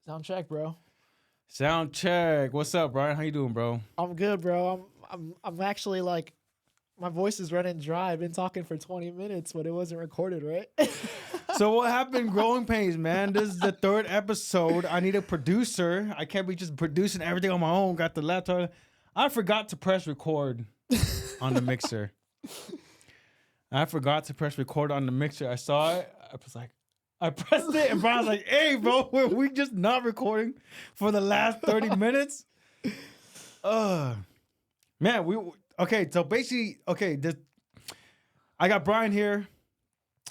Sound check, bro. Sound check. What's up, Brian? How you doing, bro? I'm good, bro. I'm actually like my voice is running dry. I've been talking for 20 minutes, but it wasn't recorded, right? So what happened? Growing pains, man. This is the third episode. I need a producer. I can't be just producing everything on my own. Got the laptop. I forgot to press record on the mixer. I forgot to press record on the mixer. I saw it. I was like, I pressed it, and Brian's like, "Hey, bro, were we just not recording for the last 30 minutes?" Man, okay. So basically, I got Brian here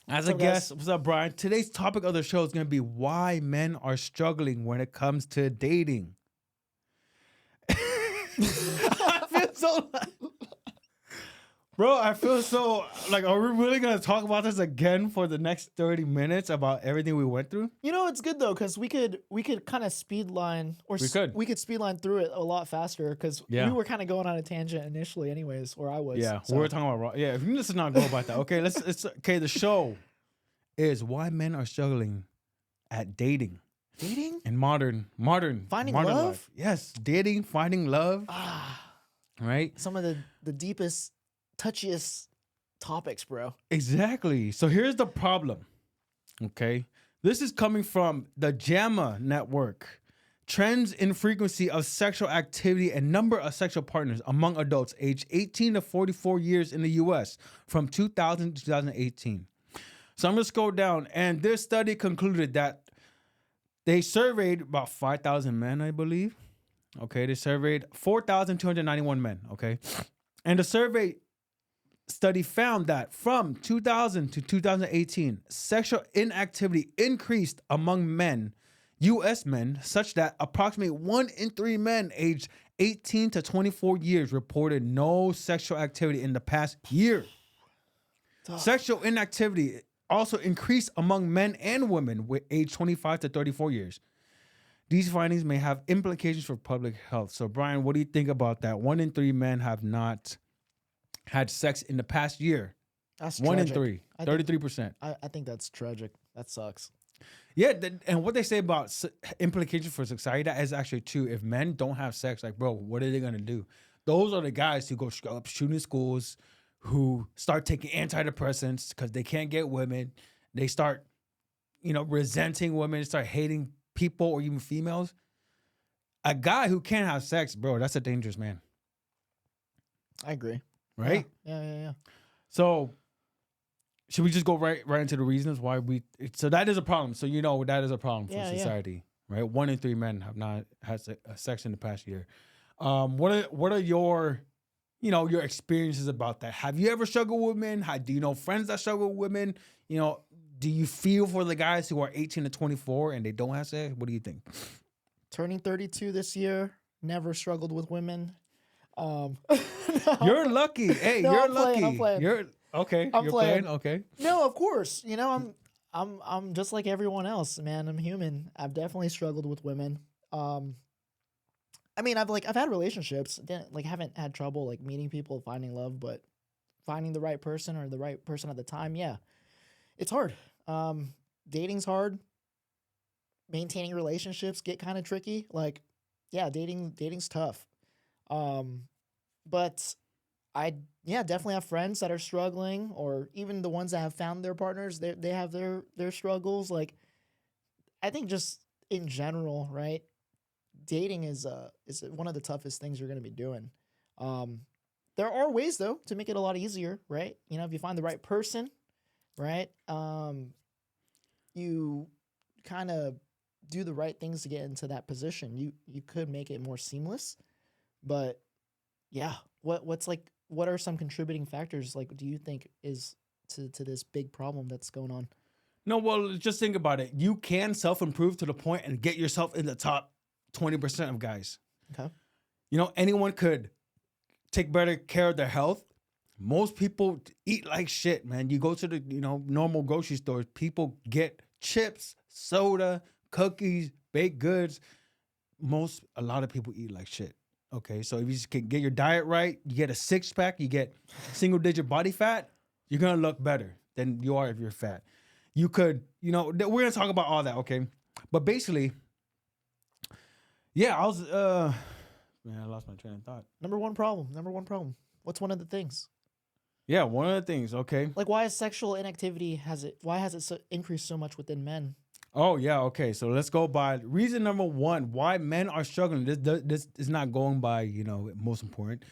as a guest. What's up, Brian? Today's topic of the show is going to be why men are struggling when it comes to dating. I feel so Bro, I feel so like, are we really going to talk about this again for the next 30 minutes about everything we went through? You know, it's good though, because we could kind of speed line, or we could speed line through it a lot faster, because we were kind of going on a tangent initially anyways, or I was. Yeah, we were talking about, if you let's not go about that. Okay, the show is why men are struggling at dating. Dating? And modern finding modern love? life. Yes, dating, finding love. Right? Some of the deepest, touchiest topics, bro. Exactly. So here's the problem. Okay. This is coming from the JAMA network. Trends in frequency of sexual activity and number of sexual partners among adults aged 18 to 44 years in the US from 2000 to 2018. So I'm going to scroll down, and this study concluded that they surveyed about 5,000 men, I believe. Okay, they surveyed 4,291 men, okay? And the survey study found that from 2000 to 2018, sexual inactivity increased among men, U.S. men, such that approximately 1 in 3 men aged 18 to 24 years reported no sexual activity in the past year. Tough. Sexual inactivity also increased among men and women with age 25 to 34 years. These findings may have implications for public health. So, Brian, what do you think about that? 1 in 3 men have not had sex in the past year. That's 1 tragic. in 3, 33%. I think that's tragic. That sucks. Yeah, and what they say about implications for society, that is actually true. If men don't have sex, like, bro, what are they going to do? Those are the guys who go up shooting schools, who start taking antidepressants because they can't get women. They start, resenting women, start hating people or even females. A guy who can't have sex, bro, that's a dangerous man. I agree. Right? Yeah. So should we just go right into the reasons why so that is a problem. So that is a problem for society, right? 1 in 3 men have not had sex in the past year. What are your your experiences about that? Have you ever struggled with women? Do you know friends that struggle with women? Do you feel for the guys who are 18 to 24 and they don't have sex? What do you think? Turning 32 this year, never struggled with women. No. You're lucky. Hey, no, you're lucky. I'm playing. You're okay. You're playing. Okay. No, of course. I'm just like everyone else, man. I'm human. I've definitely struggled with women. I mean, I've had relationships. Haven't had trouble meeting people, finding love, but finding the right person or the right person at the time, yeah, it's hard. Dating's hard. Maintaining relationships get kind of tricky. Dating's tough. But I definitely have friends that are struggling, or even the ones that have found their partners, they have their struggles. I think just in general, right? Dating is one of the toughest things you're going to be doing. There are ways though to make it a lot easier, right? If you find the right person, right? You kind of do the right things to get into that position. You could make it more seamless, but yeah, what are some contributing factors do you think is to this big problem that's going on? No, well, just think about it. You can self-improve to the point and get yourself in the top 20% of guys. Okay. Anyone could take better care of their health. Most people eat like shit, man. You go to the, normal grocery stores, people get chips, soda, cookies, baked goods. A lot of people eat like shit. Okay, so if you just can get your diet right, you get a 6-pack, you get single-digit body fat, you're going to look better than you are if you're fat. You could, we're going to talk about all that, okay? But basically, Yeah, I was man, I lost my train of thought. Number one problem. Number one problem. What's one of the things? Yeah, one of the things, okay. Like, why is sexual inactivity why has it increased so much within men? Oh yeah, okay. So let's go by reason number one why men are struggling. This is not going by most important,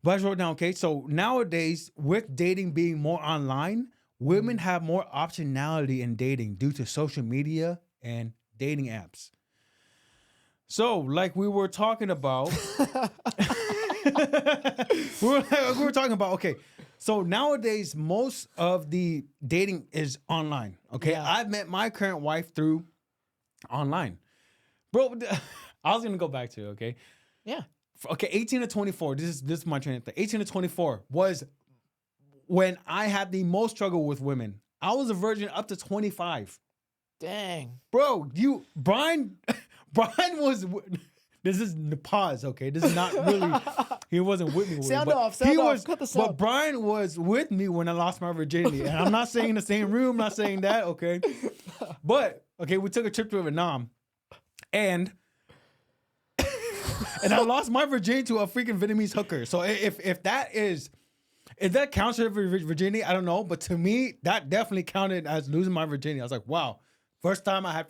but I just wrote down. Okay, so nowadays with dating being more online, women have more optionality in dating due to social media and dating apps. So like we were talking about, we were talking about. Okay, so nowadays most of the dating is online. Okay, Yeah. I met my current wife through online, bro. I was gonna go back to it, okay. Yeah. Okay, 18 to 24. This is my training thing. 18 to 24 was when I had the most struggle with women. I was a virgin up to 25. Dang. Bro, Brian Brian was. This is the pause, okay. This is not really. He wasn't with me. Sound but off. Sound he off. was. Cut the But sound. Brian was with me when I lost my virginity, and I'm not saying the same room. Not saying that, okay. But okay, we took a trip to Vietnam, and I lost my virginity to a freaking Vietnamese hooker. So if that counts for virginity, I don't know. But to me, that definitely counted as losing my virginity. I was like, wow. First time I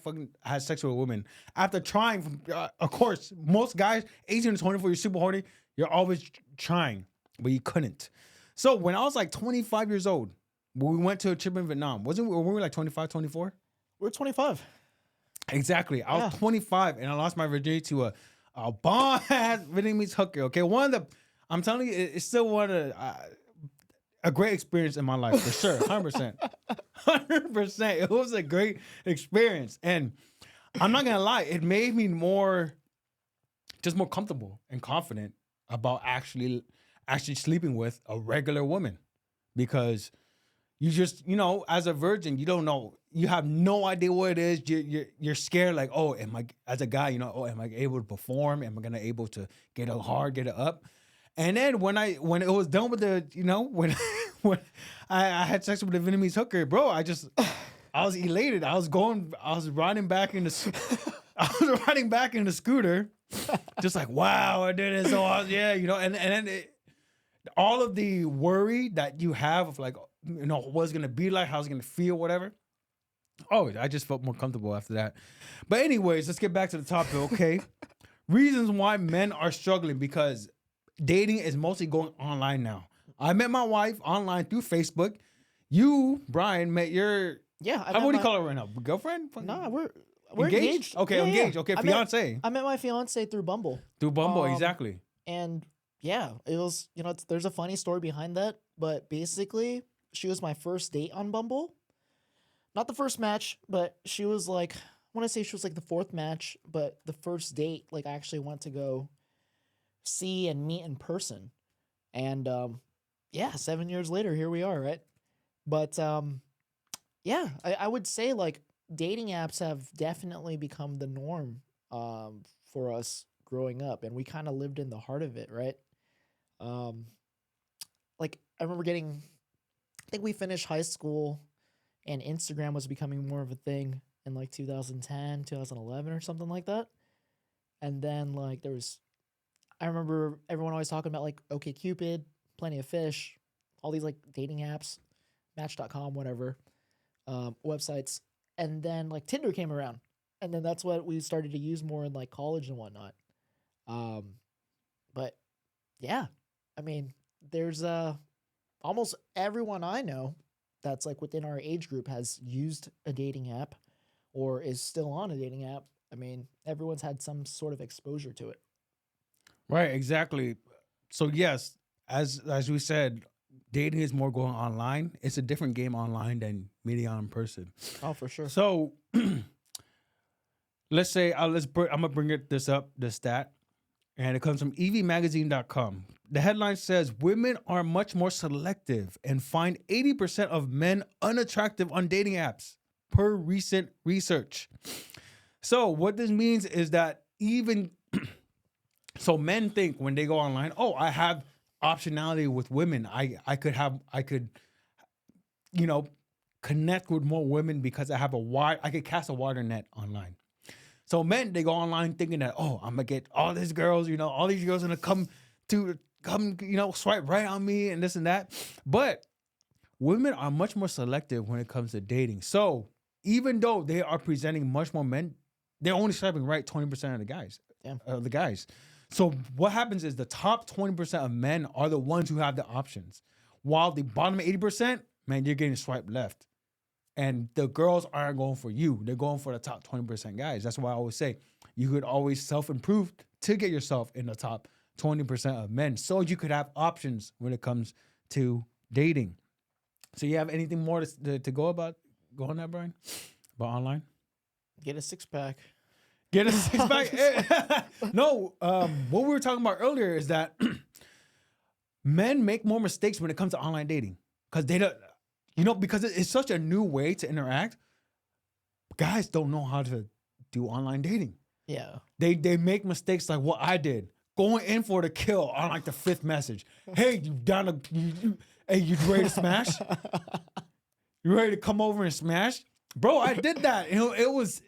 had sex with a woman after trying. Of course, most guys 18 to 24, you're super horny. You're always trying, but you couldn't. So when I was like 25 years old, when we went to a trip in Vietnam, were we like 25, 24? We're 25. Exactly. I was Yeah. 25 and I lost my virginity to a bomb ass Vietnamese hooker. Okay, I'm telling you, it's still one of a great experience in my life for sure, 100%. 100%. It was a great experience. And I'm not gonna lie, it made me more comfortable and confident about actually sleeping with a regular woman. Because you just, as a virgin, you don't know, you have no idea what it is. You're scared, like, oh, as a guy, am I able to perform? Am I gonna able to get it hard, get it up? And then when it was done with the, when I had sex with the Vietnamese hooker, bro, I was elated. I was riding back in the scooter, just like, wow, I did it. So yeah, and then all of the worry that you have of like, what's gonna be like, how it's gonna feel, whatever. Oh, I just felt more comfortable after that. But anyways, let's get back to the topic, okay? Reasons why men are struggling, because dating is mostly going online now. I met my wife online through Facebook. You, Brian, met your Yeah. what do you call her right now? Girlfriend? Nah, we're engaged. Okay, Yeah, engaged. yeah. Okay, fiance. I met my fiance through Bumble. Through Bumble, Um, exactly. And yeah, it was, there's a funny story behind that, but basically, she was my first date on Bumble. Not the first match, but she was like, I want to say she was like the fourth match, but the first date, like I actually went to go see and meet in person. And yeah, 7 years later, here we are, right? But yeah, I would say like dating apps have definitely become the norm for us growing up, and we kind of lived in the heart of it, right? Um, like I remember I think we finished high school and Instagram was becoming more of a thing in like 2010, 2011 or something like that. And then like I remember everyone always talking about like OkCupid, Plenty of Fish, all these like dating apps, Match.com, whatever, websites. And then like Tinder came around. And then that's what we started to use more in like college and whatnot. But yeah, I mean, there's almost everyone I know that's like within our age group has used a dating app or is still on a dating app. I mean, everyone's had some sort of exposure to it. Right, exactly. So yes, as we said, dating is more going online. It's a different game online than meeting in person. Oh, for sure. So let's say I'm gonna bring this stat, and it comes from evmagazine.com. The headline says women are much more selective and find 80% of men unattractive on dating apps per recent research. So what this means is that so men think when they go online, oh, I have optionality with women. I could connect with more women because I could cast a wider net online. So men, they go online thinking that, oh, I'm gonna get all these girls, all these girls gonna come, swipe right on me and this and that. But women are much more selective when it comes to dating. So even though they are presenting much more men, they're only swiping right 20% of the guys. Damn. The guys. So what happens is the top 20% of men are the ones who have the options, while the bottom 80%, man, you're getting swiped left. And the girls aren't going for you. They're going for the top 20% guys. That's why I always say you could always self-improve to get yourself in the top 20% of men, so you could have options when it comes to dating. So you have anything more to go on that, Brian? About online? Get a 6-pack. Get a 6-pack? No, what we were talking about earlier is that men make more mistakes when it comes to online dating. Because they don't, because it's such a new way to interact. Guys don't know how to do online dating. Yeah. They make mistakes like what I did. Going in for the kill on like the 5th message. Hey, hey, you ready to smash? You ready to come over and smash? Bro, I did that. It was,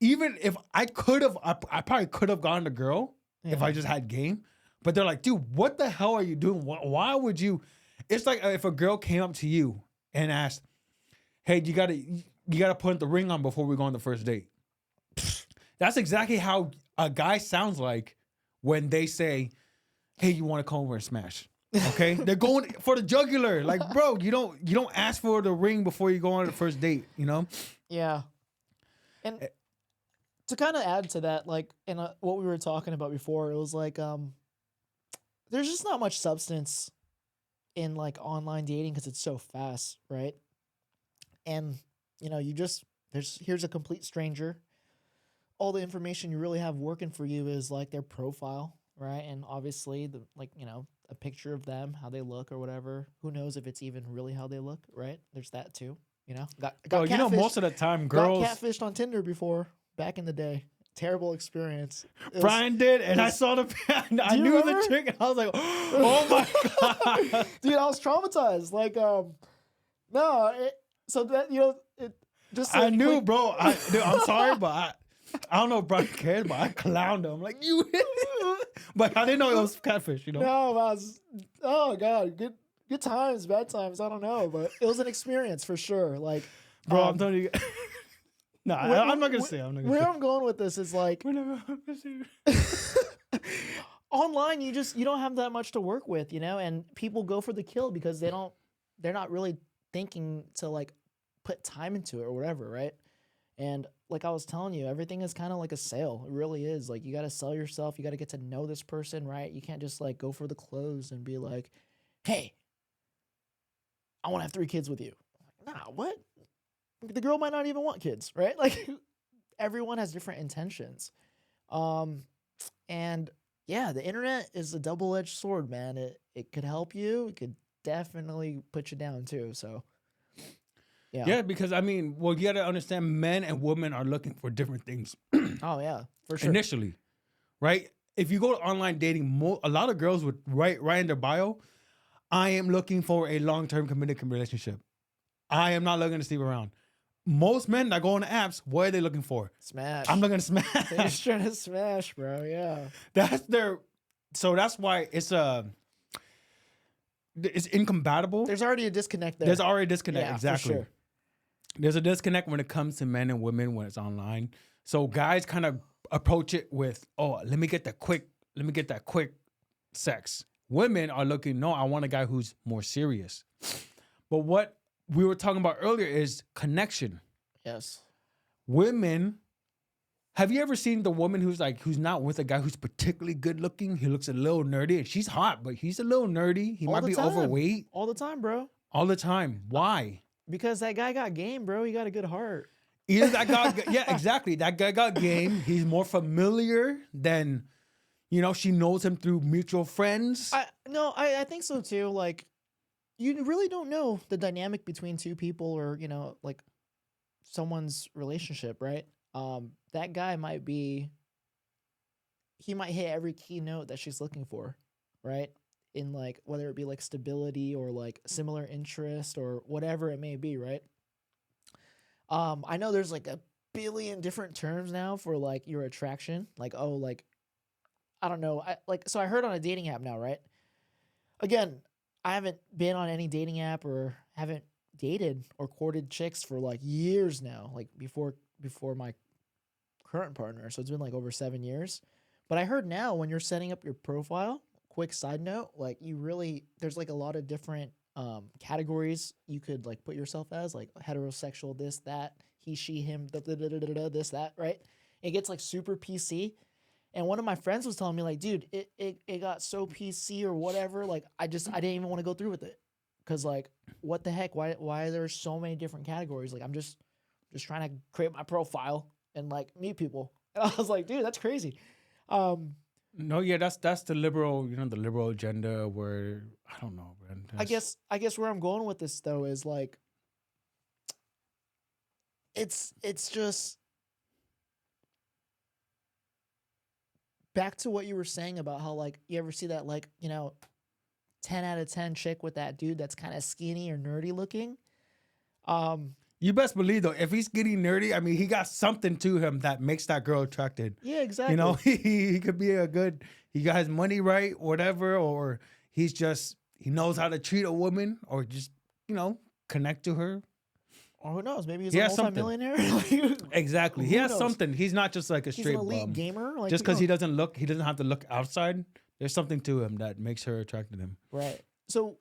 even if I probably could have gotten the girl if I just had game. But they're like, dude, what the hell are you doing? Why would you? It's like if a girl came up to you and asked, hey, you gotta put the ring on before we go on the first date. That's exactly how a guy sounds like when they say, hey, you want to come over and smash? Okay, they're going for the jugular. Like, bro, you don't ask for the ring before you go on the first date. Yeah. And to kind of add to that, like, and what we were talking about before, it was like, there's just not much substance in like online dating because it's so fast, right? And here's a complete stranger. All the information you really have working for you is like their profile, right? And obviously a picture of them, how they look or whatever. Who knows if it's even really how they look, right? There's that too. Got most of the time, girls got catfished on Tinder before back in the day. Terrible experience. Brian did, and I saw the. I knew remember? the chick, and I was like, "Oh my god, dude!" I was traumatized. Like, I knew, bro. I'm sorry, but I don't know if Brian cared, but I clowned him like you. But I didn't know it was catfish. No, oh god, good times, bad times. I don't know, but it was an experience for sure. Like, bro, I'm telling you. No, I'm not gonna say. Where I'm going with this is like, online, you don't have that much to work with, and people go for the kill because they're not really thinking to like put time into it or whatever, right? And like I was telling you, everything is kind of like a sale. It really is. Like, you got to sell yourself. You got to get to know this person, right? You can't just like go for the clothes and be like, hey, I want to have 3 kids with you. Nah, what? The girl might not even want kids, right? Like, everyone has different intentions. And yeah, the internet is a double-edged sword, man. It could help you. It could definitely put you down too. So yeah, because you got to understand, men and women are looking for different things. Oh yeah, for sure. Initially, right? If you go to online dating, a lot of girls would write in their bio, I am looking for a long-term committed relationship. I am not looking to sleep around. Most men that go on the apps, what are they looking for? Smash. I'm looking to smash. They're just trying to smash, bro. Yeah. So that's why it's incompatible. There's already a disconnect there. There's already a disconnect, yeah, exactly. For sure. There's a disconnect when it comes to men and women when it's online. So guys kind of approach it with, oh, let me get that quick sex. Women are looking, no, I want a guy who's more serious. But what we were talking about earlier is connection. Yes. Women, have you ever seen the woman who's not with a guy who's particularly good looking? He looks a little nerdy, and she's hot, but he's a little nerdy. He might be overweight. All the time, bro. All the time. Why? Because that guy got game, bro. He got a good heart. Either that guy, yeah, exactly. That guy got game. He's more familiar than, she knows him through mutual friends. I think so too. Like, you really don't know the dynamic between two people or, like someone's relationship, right? That guy he might hit every key note that she's looking for, right? In like, whether it be like stability or like similar interest or whatever it may be, right? I know there's like a billion different terms now for like your attraction. Like, oh, like I don't know. So I heard on a dating app now, right? Again, I haven't been on any dating app or haven't dated or courted chicks for like years now, like before my current partner. So it's been like over 7 years. But I heard now when you're setting up your profile, quick side note, like there's like a lot of different categories you could like put yourself as, like heterosexual, this, that, he, she, him, this, that, right? It gets like super PC. And one of my friends was telling me like, dude, it got so PC or whatever. Like I didn't even want to go through with it. Cause like, what the heck? Why are there so many different categories? Like I'm just trying to create my profile and like meet people. And I was like, dude, that's crazy. No, yeah, that's the liberal, the liberal agenda where I don't know, man. I guess where I'm going with this though is like, it's just back to what you were saying about how like you ever see that like 10 out of 10 chick with that dude that's kind of skinny or nerdy looking. You best believe though, if he's getting nerdy, I mean, he got something to him that makes that girl attracted. Yeah, exactly. He could be he got his money right, whatever, or he knows how to treat a woman, or just connect to her. Or who knows? Maybe he's a multimillionaire. Exactly. He has something. He's not just like a he's straight an elite bum. gamer. Like, Just because he doesn't have to look outside. There's something to him that makes her attracted to him. Right. So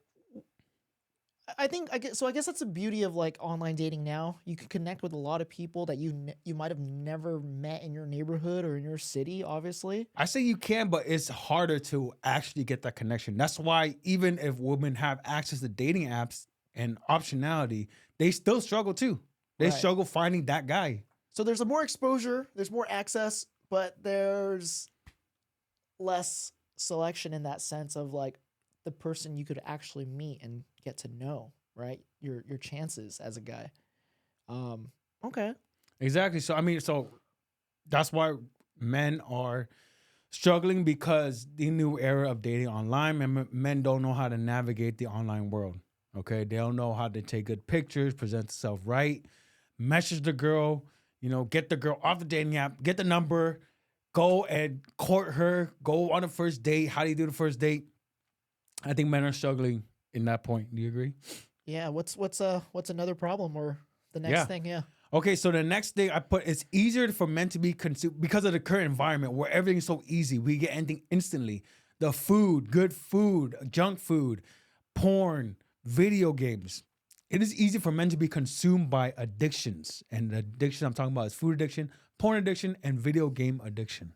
I guess that's the beauty of like online dating now. You can connect with a lot of people that you might have never met in your neighborhood or in your city, obviously. I say you can, but it's harder to actually get that connection. That's why even if women have access to dating apps and optionality, they still struggle too. They struggle finding that guy. So there's more exposure, there's more access, but there's less selection in that sense of like the person you could actually meet and get to know, right? Your chances as a guy. Okay. Exactly. So I mean, that's why men are struggling, because the new era of dating online, men don't know how to navigate the online world. Okay, they don't know how to take good pictures, present themselves right, message the girl, get the girl off the dating app, get the number, go and court her, go on a first date. How do you do the first date? I think men are struggling in that point. Do you agree? Yeah. What's another problem or the next thing? Yeah. Okay, so the next thing I put, it's easier for men to be consumed because of the current environment where everything's so easy. We get anything instantly. The food, good food, junk food, porn, video games. It is easy for men to be consumed by addictions. And the addiction I'm talking about is food addiction, porn addiction, and video game addiction.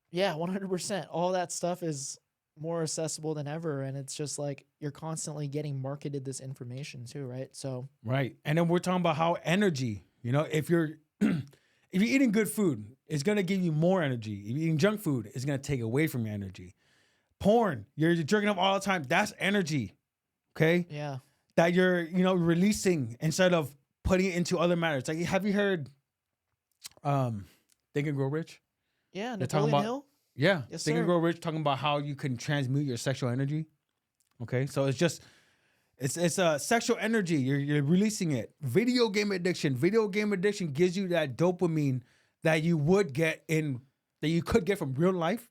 Yeah, 100%. All that stuff is more accessible than ever. And it's just like you're constantly getting marketed this information too, right? So right. And then we're talking about how energy, if you're if you're eating good food, it's gonna give you more energy. If you're eating junk food, it's gonna take away from your energy. Porn, you're jerking off all the time, that's energy. Okay? Yeah. That you're, releasing instead of putting it into other matters. Like, have you heard Think and Grow Rich? Yeah, Napoleon Hill? Yeah. Yes, Think sir. and Grow Rich, talking about how you can transmute your sexual energy. Okay? So it's a sexual energy. You're releasing it. Video game addiction. Video game addiction gives you that dopamine that you could get from real life,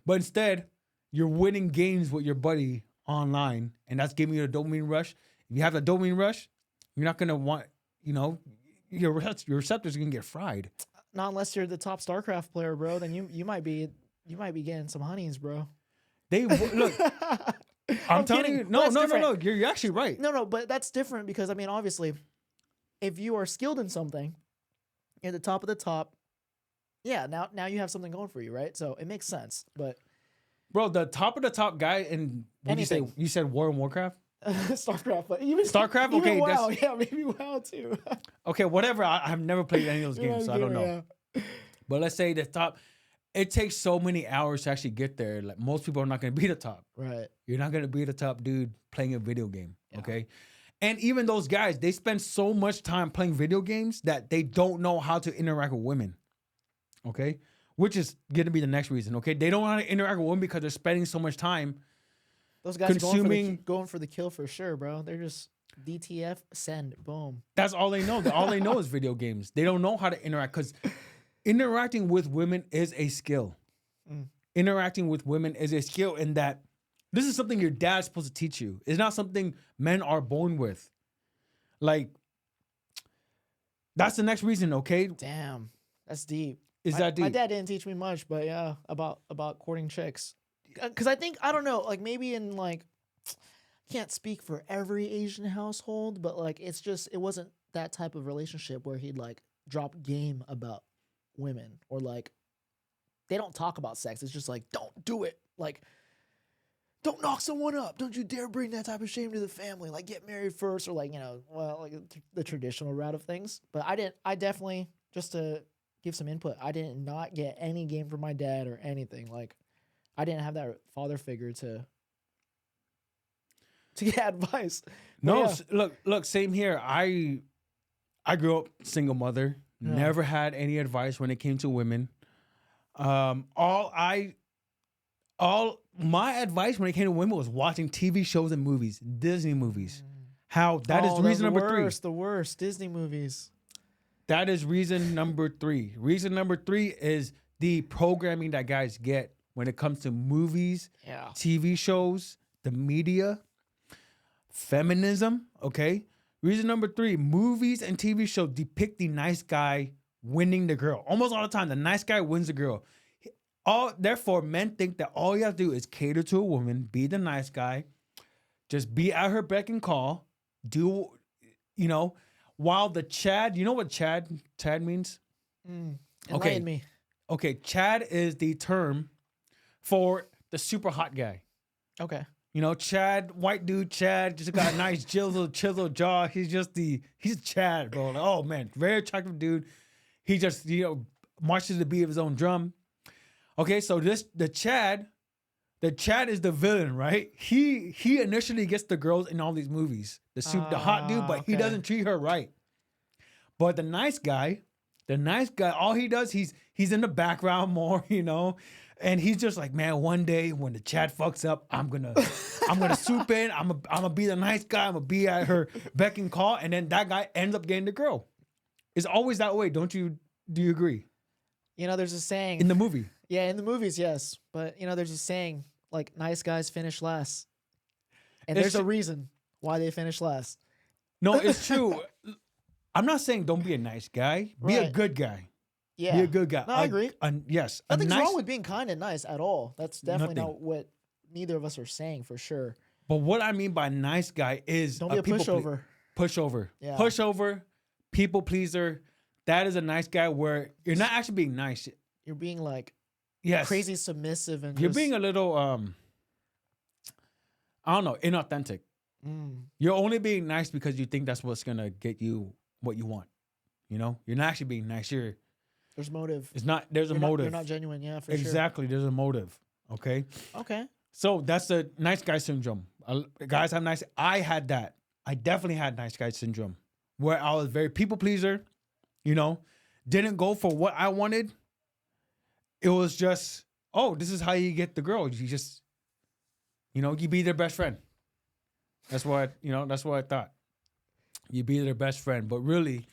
But instead, you're winning games with your buddy online, and that's giving you a dopamine rush. If you have a dopamine rush, you're not gonna want, your receptors are gonna get fried. Not unless you're the top StarCraft player, bro. Then you might be getting some honeys, bro. Look. I'm telling kidding. you, no. You're actually right. No, but that's different because I mean, obviously, if you are skilled in something, you're the top of the top. Yeah, now you have something going for you, right? So it makes sense, but. Bro, the top of the top guy in you said War and Warcraft? StarCraft, but even StarCraft? Even okay, WoW, yeah, maybe WoW too. Okay, whatever. I've never played any of those games, so I don't know. Yeah. But let's say the top, it takes so many hours to actually get there. Like most people are not going to be the top. Right. You're not going to be the top dude playing a video game. Yeah. Okay. And even those guys, they spend so much time playing video games that they don't know how to interact with women. Okay. Which is going to be the next reason. Okay. They don't know how to interact with women because they're spending so much time. Those guys going for the kill for sure, bro. They're just. DTF, send, boom. That's all they know. All they know is video games. They don't know how to interact because interacting with women is a skill. Mm. Interacting with women is a skill in that this is something your dad's supposed to teach you. It's not something men are born with. Like, that's the next reason, okay? Damn, that's deep. Is that deep? My dad didn't teach me much, but yeah, about courting chicks. Because I think, I don't know, like maybe in like, can't speak for every Asian household, but like it's just, it wasn't that type of relationship where he'd like drop game about women, or like they don't talk about sex. It's just like, don't do it. Like, don't knock someone up. Don't you dare bring that type of shame to the family. Like, get married first, or like, you know, well, like the traditional route of things. But I definitely, just to give some input, I did not get any game from my dad or anything. Like, I didn't have that father figure to get advice. But No, yeah. look, same here. I grew up single mother, Yeah. never had any advice when it came to women. All my advice when it came to women was watching TV shows and movies, Disney movies. How that is Oh, reason the number three. worst, the worst Disney movies. That is reason number three. Reason number three is the programming that guys get when it comes to movies, Yeah. TV shows, the media, feminism. Okay. Reason number three, movies and TV shows depict the nice guy winning the girl. Almost all the time, the nice guy wins the girl. Therefore, men think that all you have to do is cater to a woman, be the nice guy, just be at her beck and call, do, you know, while the Chad, you know what Chad means? Enlighten me. Okay, Chad is the term for the super hot guy. Okay. You know, Chad, white dude, Chad, just got a nice chiseled jaw. He's Chad, bro. Like, oh man, very attractive dude. He just, marches the beat of his own drum. Okay, so the Chad is the villain, right? He initially gets the girls in all these movies. The hot dude, but he okay. doesn't treat her right. But the nice guy, all he does, he's in the background more, and he's just like, man, one day when the Chad fucks up, I'm gonna swoop in. I'm gonna be the nice guy. I'm gonna be at her beck and call, and then that guy ends up getting the girl. It's always that way, don't you? Do you agree? There's a saying In the movie. Yeah, in the movies, yes. But there's a saying like nice guys finish last. And there's a reason why they finish last. No, it's true. I'm not saying don't be a nice guy. Be a good guy. Yeah. Be a good guy. No, I agree. Yes. Nothing's wrong with being kind and nice at all. That's definitely Nothing. not what neither of us are saying for sure. But what I mean by nice guy is Don't be a pushover. Pushover. Yeah. Pushover, people pleaser. That is a nice guy where you're not actually being nice. You're being like Yes. crazy submissive and You're being a little I don't know, inauthentic. You're only being nice because you think that's what's gonna get you what you want. You're not actually being nice. There's motive. There's a motive. You're not genuine, yeah, for exactly. There's a motive. Okay. sure. Okay. So that's the nice guy syndrome. Guys have nice. I had that. I definitely had nice guy syndrome, where I was very people pleaser. Didn't go for what I wanted. It was just, oh, this is how you get the girl. You just, you be their best friend. That's what I thought. You be their best friend. But really,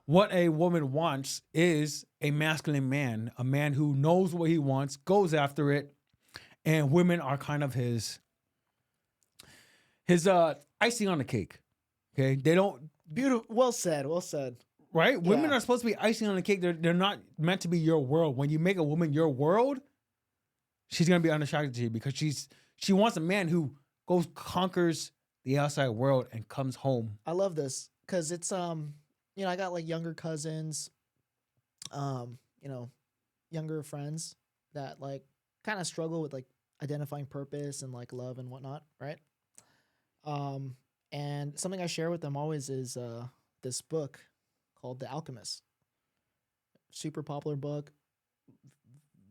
what a woman wants is a masculine man, a man who knows what he wants, goes after it, and women are kind of his icing on the cake. Okay, they don't. Beautiful. Well said. Well said. Right? Yeah. Women are supposed to be icing on the cake. They're not meant to be your world. When you make a woman your world, she's gonna be unattracted to you because she wants a man who conquers the outside world and comes home. I love this because it's I got like younger cousins, younger friends that like kind of struggle with like identifying purpose and like love and whatnot, right? And something I share with them always is this book called The Alchemist. Super popular book.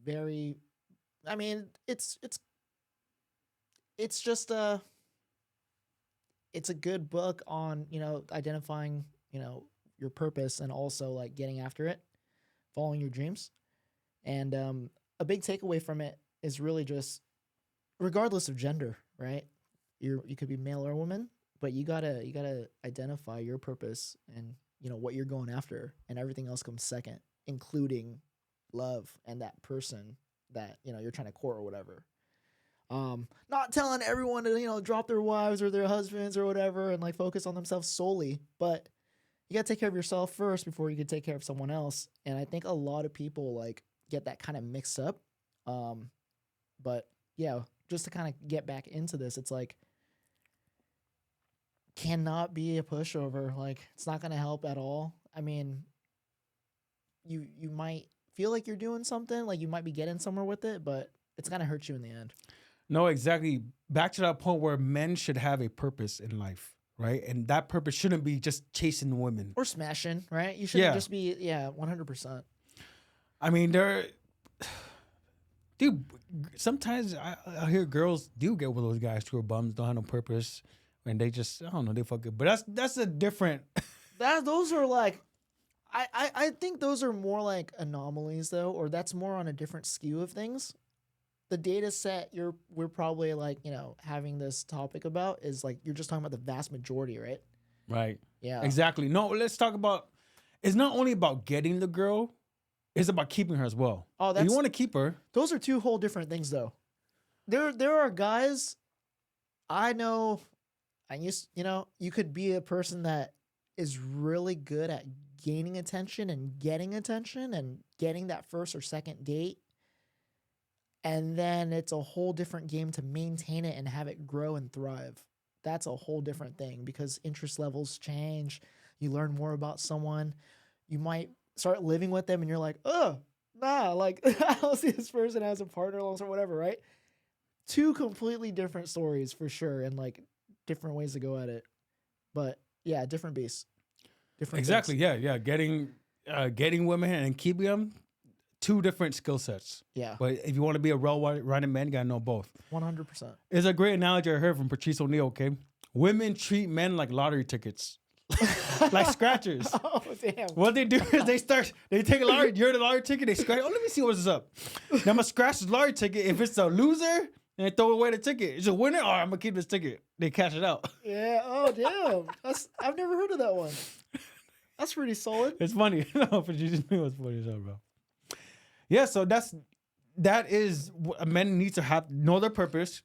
Very, I mean, it's just it's a good book on, identifying, your purpose and also like getting after it, following your dreams. And a big takeaway from it is really just regardless of gender, right? You could be male or woman, but you gotta identify your purpose and what you're going after, and everything else comes second, including love and that person that you're trying to court or whatever. Not telling everyone to drop their wives or their husbands or whatever and like focus on themselves solely, but you gotta take care of yourself first before you can take care of someone else. And I think a lot of people like get that kind of mixed up. But yeah, just to kind of get back into this, it's like cannot be a pushover. Like it's not gonna help at all. I mean, you might feel like you're doing something, like you might be getting somewhere with it, but it's gonna hurt you in the end. No, exactly. Back to that point where men should have a purpose in life, right? And that purpose shouldn't be just chasing women or smashing, right? You shouldn't just be 100%. I mean, dude, sometimes I hear girls do get with those guys who are bums, don't have no purpose, and they just, I don't know, they fuck it. But that's a different. Those are like, I think those are more like anomalies though, or that's more on a different skew of things. The data set we're probably like having this topic about is like you're just talking about the vast majority, right? Right. Yeah. Exactly. No, let's talk about. It's not only about getting the girl. It's about keeping her as well. Oh, if you want to keep her. Those are two whole different things, though. There are guys I know. You could be a person that is really good at gaining attention and getting that first or second date, and then it's a whole different game to maintain it and have it grow and thrive. That's a whole different thing because interest levels change. You learn more about someone. You might start living with them and you're like, oh, nah, like I don't see this person as a partner or whatever, right? Two completely different stories for sure, and like different ways to go at it. But yeah, different beasts. Different exactly, things. yeah. Getting women and keeping them, two different skill sets. Yeah. But if you want to be a well-rounded man, you gotta know both. 100%. It's a great analogy I heard from Patrice O'Neal, okay? Women treat men like lottery tickets. Like scratchers. Oh, damn. What they do is they take a lottery, you're the lottery ticket, they scratch. Oh, let me see what's up. Now I'm gonna scratch the lottery ticket. If it's a loser, then they throw away the ticket. It's a winner, all right, I'm gonna keep this ticket. They cash it out. Yeah, oh damn. I've never heard of that one. That's pretty solid. It's funny. No, but you just knew it was funny as hell, bro. Yeah, so that is what men need to know their purpose,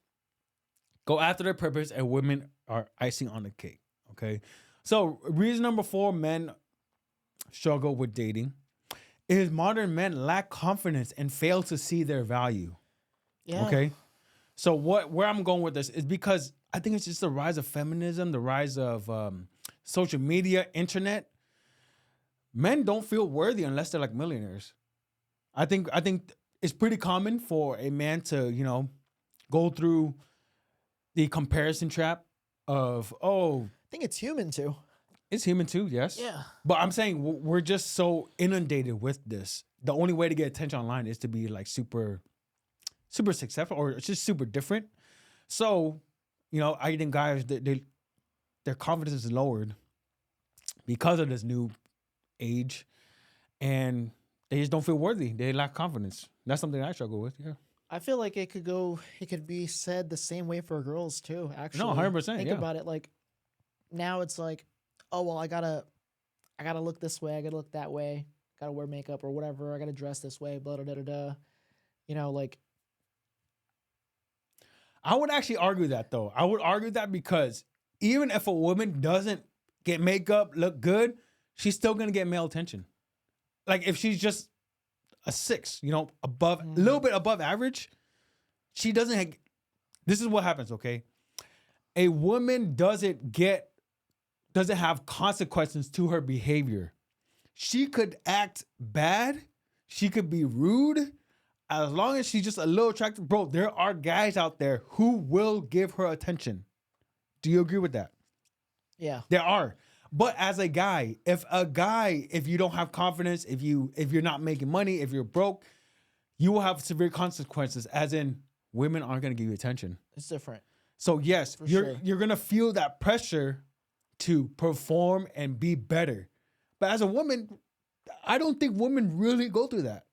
go after their purpose, and women are icing on the cake. Okay. So reason number 4, men struggle with dating is modern men lack confidence and fail to see their value. Yeah. Okay. So where I'm going with this is because I think it's just the rise of feminism, the rise of social media, internet. Men don't feel worthy unless they're like millionaires. I think it's pretty common for a man to, go through the comparison trap of, I think it's human too. It's human too, yes. Yeah. But I'm saying we're just so inundated with this. The only way to get attention online is to be like super, super successful or it's just super different. So, I think guys, their confidence is lowered because of this new age, and they just don't feel worthy. They lack confidence. That's something I struggle with. Yeah. I feel like it could be said the same way for girls too, actually. No, 100%. Think about it. Like now it's like, oh, well, I gotta look this way. I gotta look that way. Gotta wear makeup or whatever. I gotta dress this way, blah, blah, blah, blah. Like. I would actually argue that though. I would argue that because even if a woman doesn't get makeup, look good, she's still going to get male attention. Like if she's just a 6, above, a little bit above average, she doesn't this is what happens, okay? A woman doesn't have consequences to her behavior. She could act bad. She could be rude. As long as she's just a little attractive, bro, there are guys out there who will give her attention. Do you agree with that? Yeah. There are. But as a guy, if you don't have confidence, if you're not making money, if you're broke, you will have severe consequences, as in women aren't going to give you attention. It's different. So yes, you're going to feel that pressure to perform and be better. But as a woman, I don't think women really go through that.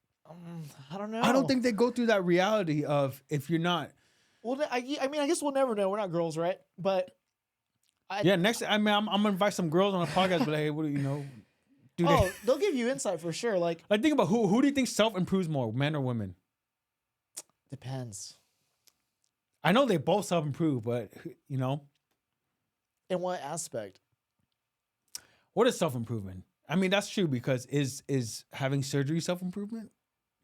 I don't know. I don't think they go through that reality of if you're not. Well, I mean, I guess we'll never know. We're not girls, right? But I Yeah, next. I mean, I'm gonna invite some girls on a podcast. But like, hey, what do you know? Do they? oh, they'll give you insight for sure. Like Like, think about who do you think self improves more, men or women? depends. I know they both self improve, but you know, In what aspect? what is self improvement? I mean, that's true because is having surgery self improvement?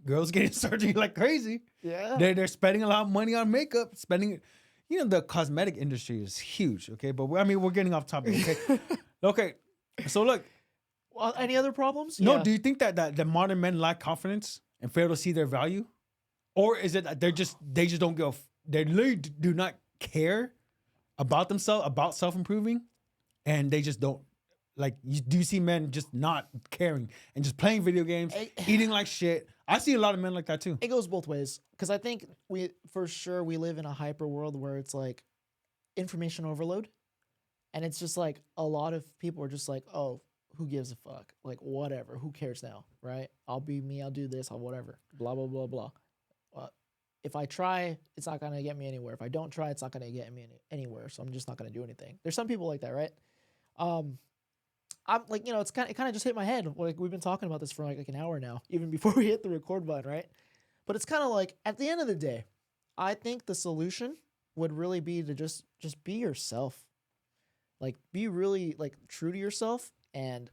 Girls getting surgery like crazy. Yeah. They're spending a lot of money on makeup, spending. You know, the cosmetic industry is huge. Okay, but I mean, we're getting off topic. Okay, okay. So look, Well, any other problems? no. Yeah. Do you think that the modern men lack confidence and fail to see their value, or is it that they just don't go? They literally do not care about themselves, about self improving, and they just don't. Like, do you see men just not caring and just playing video games, eating like shit? I see a lot of men like that too. It goes both ways because I think for sure we live in a hyper world where it's like information overload, and it's just like a lot of people are just like, oh, who gives a fuck? Like whatever, who cares now, right? I'll be me, I'll do this, I'll whatever, blah blah blah blah. If I try, it's not gonna get me anywhere. If I don't try, it's not gonna get me anywhere. So I'm just not gonna do anything. There's some people like that, right? I'm like, it kind of just hit my head. Like we've been talking about this for like an hour now, even before we hit the record button, right? But it's kind of like at the end of the day, I think the solution would really be to just be yourself. Like be really like true to yourself, and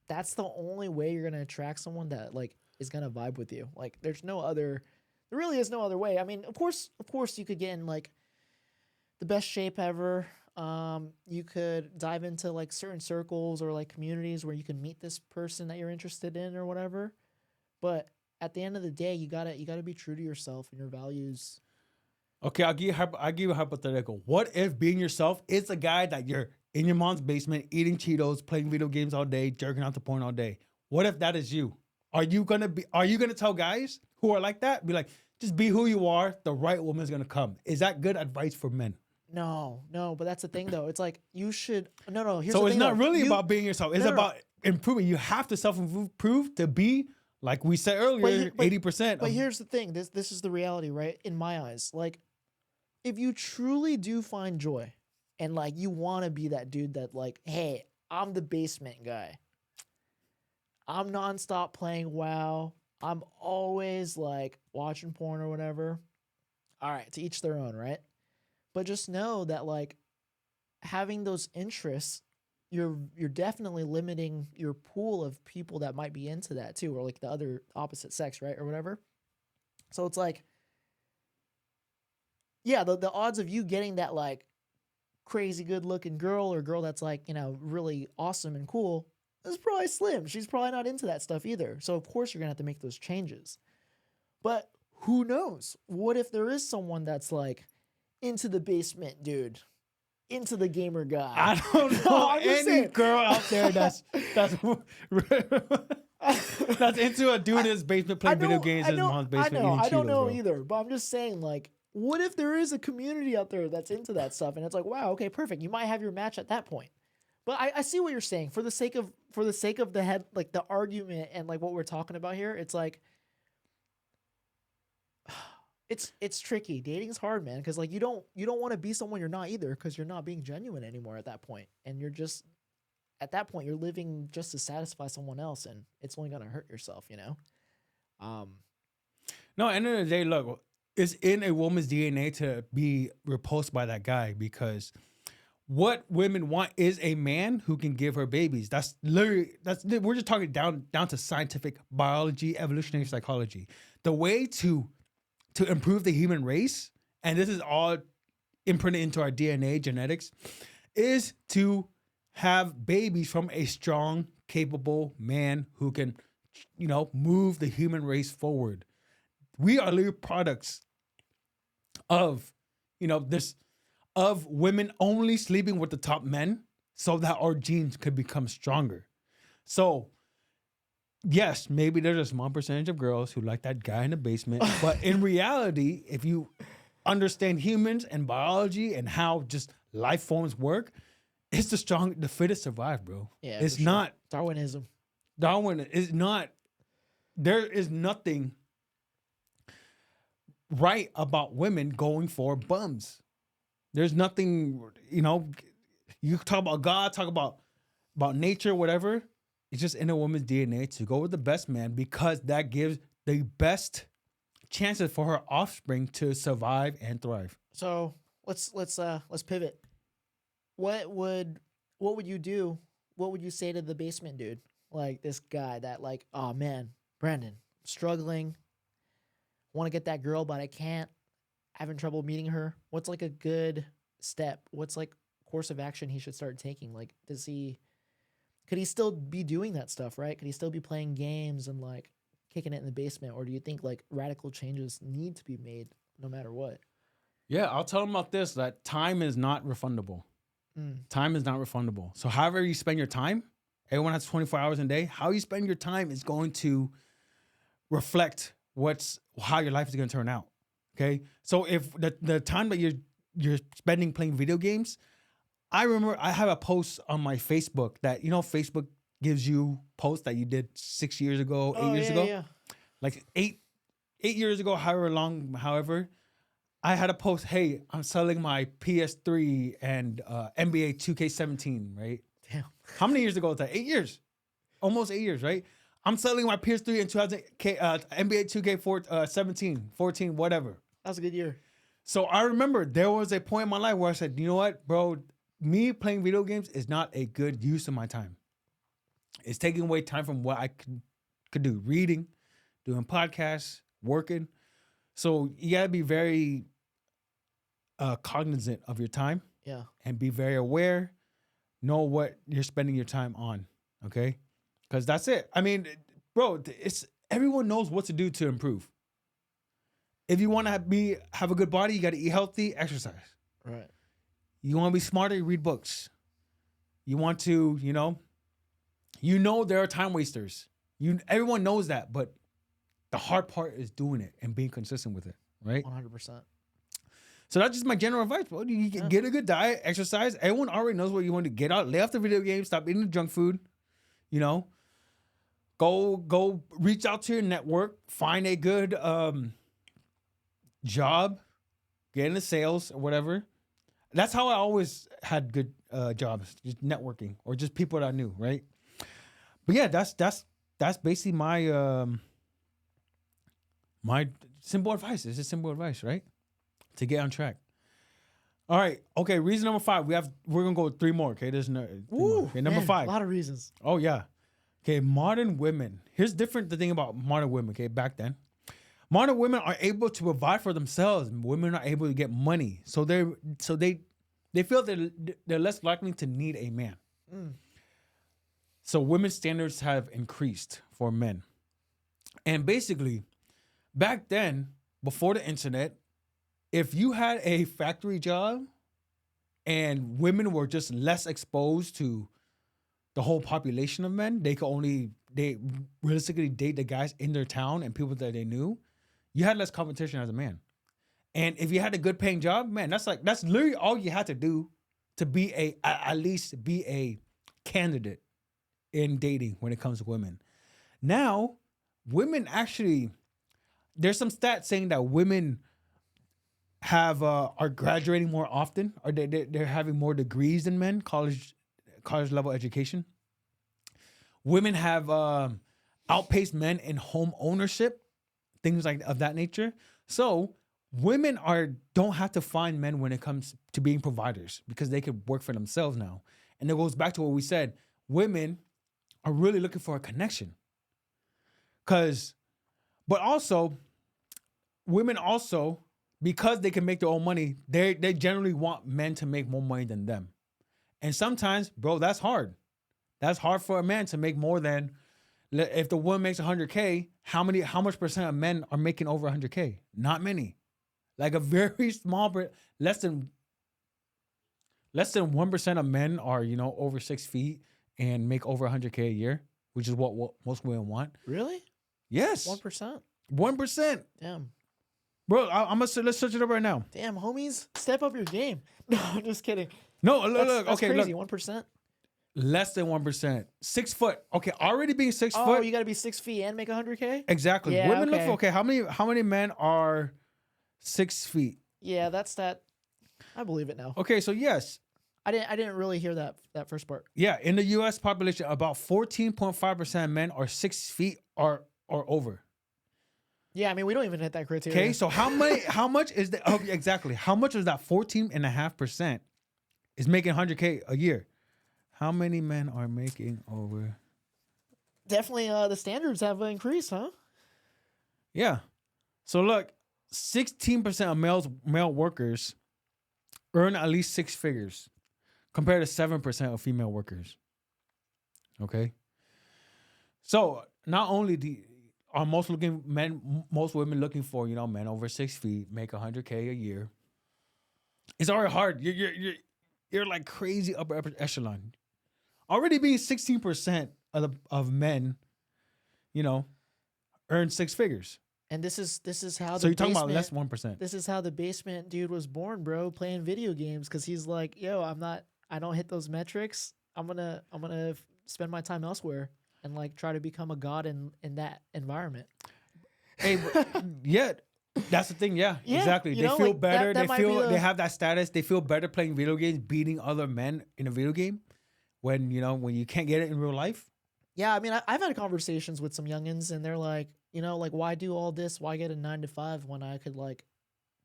that's the only way you're gonna attract someone that like is gonna vibe with you. Like there really is no other way. I mean, of course you could get in like the best shape ever. You could dive into like certain circles or like communities where you can meet this person that you're interested in or whatever. But at the end of the day, you gotta be true to yourself and your values. Okay, I'll give you a hypothetical. What if being yourself is a guy that you're in your mom's basement eating Cheetos, playing video games all day, jerking out to porn all day? What if that is you? Are you gonna tell guys who are like that? Be like, just be who you are. The right woman's gonna come. Is that good advice for men? No, but that's the thing though. It's like you should no. Here's So the it's thing, not though. really about being yourself. It's No. about improving. You have to self-improve to be, like we said earlier, 80%. But here's the thing. This is the reality, right? In my eyes, like if you truly do find joy, and like you want to be that dude that like, hey, I'm the basement guy. I'm nonstop playing WoW. I'm always like watching porn or whatever. All right, to each their own, right? But just know that like having those interests, you're definitely limiting your pool of people that might be into that too, or like the other opposite sex, right? Or whatever. So it's like, yeah, the odds of you getting that like crazy good looking girl or girl that's like, really awesome and cool is probably slim. She's probably not into that stuff either. So of course you're gonna have to make those changes. But who knows? What if there is someone that's like into the basement dude, into the gamer guy? I don't know any saying. girl out there that's that's into a dude in his basement playing video games in his mom's basement eating Cheetos. I don't know bro. either, but I'm just saying, like, what if there is a community out there that's into that stuff, and it's like, wow, okay, perfect. You might have your match at that point. But I see what you're saying. For the sake of the head, like the argument and like what we're talking about here, it's like it's tricky. Dating's hard, man, because like you don't want to be someone you're not either, because you're not being genuine anymore at that point, and you're just at that point you're living just to satisfy someone else, and it's only gonna hurt yourself, No, at the end of the day, look, it's in a woman's DNA to be repulsed by that guy, because what women want is a man who can give her babies. We're just talking down to scientific biology, evolutionary psychology. The way to improve the human race, and this is all imprinted into our DNA, genetics, is to have babies from a strong, capable man who can, move the human race forward. We are literally products of, of women only sleeping with the top men so that our genes could become stronger. So, yes, maybe there's a small percentage of girls who like that guy in the basement. But in reality, if you understand humans and biology and how just life forms work, it's the fittest survive, bro. Yeah, it's for sure. not Darwinism. Darwin is not. There is nothing right about women going for bums. There's nothing, You talk about God, talk about nature, whatever. It's just in a woman's DNA to go with the best man because that gives the best chances for her offspring to survive and thrive. So let's pivot. What would what would you do? What would you say to the basement dude? Like this guy that like, oh man, Brandon, struggling, want to get that girl, but I can't. Having trouble meeting her. What's like a good step? What's like course of action he should start taking? Like, could he still be doing that stuff, right? Could he still be playing games and like kicking it in the basement? Or do you think like radical changes need to be made no matter what? Yeah, I'll tell them about this, that time is not refundable. Time is not refundable. So however you spend your time, everyone has 24 hours in a day. How you spend your time is going to reflect how your life is going to turn out. Okay? So if the time that you're spending playing video games, I remember I have a post on my Facebook that, Facebook gives you posts that you did 6 years ago, 8 years ago. Yeah. Like 8 years ago, however, I had a post, hey, I'm selling my PS3 and NBA 2K17, right? Damn. How many years ago was that? 8 years. Almost 8 years, right? I'm selling my PS3 and NBA 2K17, 14, whatever. That was a good year. So I remember there was a point in my life where I said, you know what, bro? Me playing video games is not a good use of my time. It's taking away time from what I could do. Reading, doing podcasts, working. So you gotta be very cognizant of your time. Yeah. And be very aware. Know what you're spending your time on. Okay? Because that's it. I mean, bro, everyone knows what to do to improve. If you want to have a good body, you got to eat healthy, exercise. Right. You want to be smarter, you read books. You want to, there are time wasters. Everyone knows that, but the hard part is doing it and being consistent with it, right? 100%. So that's just my general advice, bro. You get a good diet, exercise. Everyone already knows what you want to get out. Lay off the video games. Stop eating the junk food. Go reach out to your network. Find a good job. Get into sales or whatever. That's how I always had good jobs, just networking or just people that I knew, right? But yeah, that's basically my my simple advice. It's just simple advice, right? To get on track. All right. Okay. Reason number 5. We're gonna go with 3 more. Okay. There's no. Okay, number 5. A lot of reasons. Oh yeah. Okay. Modern women. Here's the thing about modern women. Okay. Back then, modern women are able to provide for themselves. Women are able to get money, so they feel that they're less likely to need a man. So women's standards have increased for men, and basically, back then, before the internet, if you had a factory job and women were just less exposed to the whole population of men, they realistically date the guys in their town and people that they knew. You had less competition as a man. And if you had a good paying job, man, that's literally all you had to do to at least be a candidate in dating when it comes to women. Now, women actually, there's some stats saying that women are graduating more often, or they're having more degrees than men, college level education. Women have outpaced men in home ownership, things like of that nature. So women don't have to find men when it comes to being providers because they could work for themselves now. And it goes back to what we said. Women are really looking for a connection. But also, women also, because they can make their own money, they generally want men to make more money than them. And sometimes, bro, that's hard. That's hard for a man to make more than, if the woman makes 100K, how much percent of men are making over 100K? Not many. Like a very small, less than 1% of men are, over 6 feet and make over 100K a year, which is what most women want. Really? Yes. 1%? 1%. Damn. Bro, let's search it up right now. Damn, homies, step up your game. No, I'm just kidding. No, look, That's okay, crazy. look. 1%. Less than 1%. 6 foot. Okay, already being 6 Oh, foot. you got to be 6 feet and make 100K. Exactly. Yeah, Women okay. look for, how many men are 6 feet? Yeah, that's that. I believe it now. Okay, so yes, I didn't really hear that first part. Yeah, in the U.S. population, about 14.5% of men are 6 feet or over. Yeah, I mean we don't even hit that criteria. Okay, so how many? How much is the exactly? How much is that 14.5% is making 100K a year? How many men are making over? Definitely, the standards have increased, huh? Yeah. So look, 16% of male workers earn at least 6 figures, compared to 7% of female workers. Okay. So not only are most women looking for men over 6 feet, make 100K a year. It's already hard. You're like crazy upper echelon. Already being 16% of men, earn 6 figures. And this is how So the you're talking about basement. less 1%. This is how the basement dude was born, bro, playing video games because he's like, yo, I don't hit those metrics. I'm gonna spend my time elsewhere and like try to become a god in that environment. Hey, yeah, that's the thing. Yeah, Yeah, exactly. you They know, feel like, better. that They might be feel they the have that status. They feel better playing video games, beating other men in a video game. When you can't get it in real life. Yeah, I mean, I've had conversations with some youngins, and they're like, like, why do all this? Why get a 9 to 5 when I could like